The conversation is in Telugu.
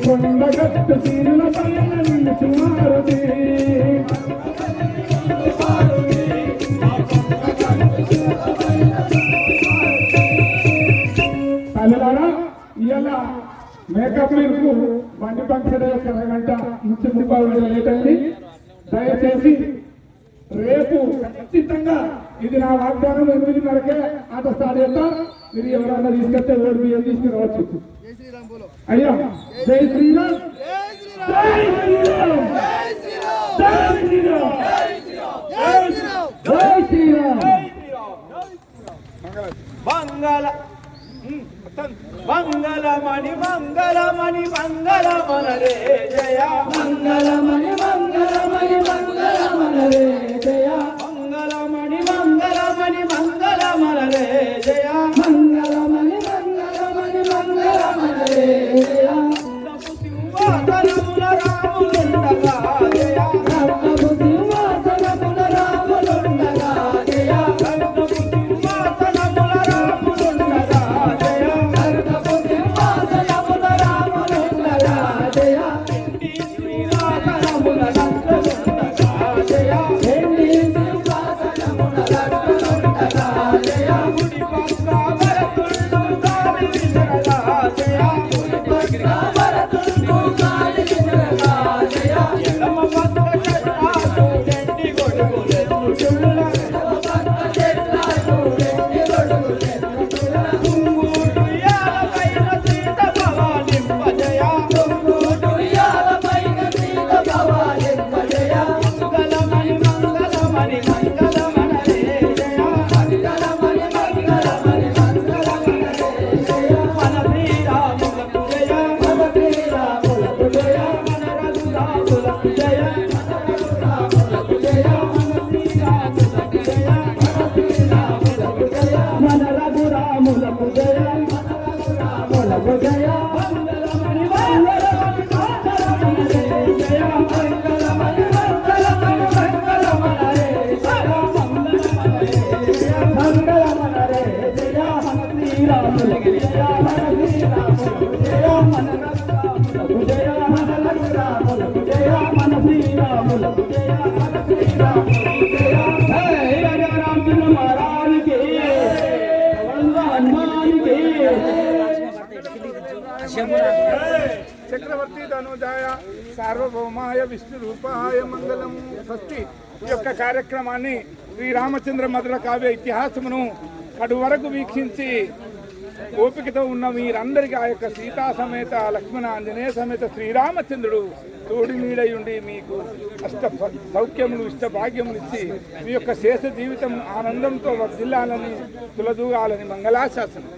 కొండగట్టు తీరుల పైన నిలిచి మారుతి తల్లిలారా ఇవాళ మేకప్ మీకు బండి పంచడే ఒక అరగంట నుంచి 30 లేట్ అయింది. దయచేసి రేపు ఖచ్చితంగా ఇది నా వాగ్దానం 8:30కే ఆట స్టార్ట్ చేస్తా. మీరు ఎవరన్నా తీసుకొస్తే ఓడి బియ్యం తీసుకురావచ్చు. అయ్యా జై శ్రీరామ్, జై శ్రీరామ్, జై శ్రీరామ్, జై శ్రీరామ్. మంగళ మంగళమణి మంగళమణి మంగళమనరే జయ మంగళమణి మంగళమణి మంగళమనరే జయ మంగళమణి మంగళమణి మంగళమనరే జయ మంగళమణి మంగళమణి మంగళమనరే జయ సింహాసనముల రాములుండగా జయ సింహాసనముల రాములుండగా జయ సింహాసనముల రాములుండగా జయ సింహాసనముల రాములుండగా జయ సింహాసనముల రంగులుండగా జయ సింహాసనముల రాములుండగా జయ గుడి పక్క భరతుడు గాలి విసరగా జయ భరతుడు గాలి విసరగా జయ ఎడమ పక్క చెట్టాలు గండి గొడుగులెత్తుచుల్ల తుంగుడు యాలపైన సీత భవానింపజయ మంగళమణి మంగళమణి మంగళమనరే జయ మన శ్రీరాములకు జయ మన రఘురాములకు జయ మన శ్రీరాములకు జయ మన రఘురాములకు జయ రఘురాములకు జయ మంగళమణి మంగళమణి మంగళమనరే జయ మంగళమణి మంగళమణి మంగళమనరే జయ మంగళమనరే జయ మన శ్రీరాములకు జయ మన శ్రీరాములకు జయ మన రఘురాములకు జయ మన రఘురాములకు జయ మన శ్రీరాములకు జయ మన శ్రీరాములకు జయ జయ రామచంద్ర మహారాజ్ కి హనుమాన్ కి చక్రవర్తి ధనుజాయ సార్వభౌమాయ విష్ణు రూపాయ మంగళం. స్వస్తి. ఈ యొక్క కార్యక్రమాన్ని శ్రీరామచంద్ర మధుర కావ్య ఇతిహాసమును కడు వరకు వీక్షించి ఓపికతో ఉన్న మీరందరికీ ఆ యొక్క సీతా సమేత లక్ష్మణ ఆంజనేయ సమేత శ్రీరామచంద్రుడు తోడి నీడయుండి మీకు అష్ట సౌఖ్యములు ఇష్ట భాగ్యములు ఇచ్చి మీ యొక్క శేష జీవితం ఆనందంతో వర్ధిల్లాలని తులదూగాలని మంగళాశాసనం.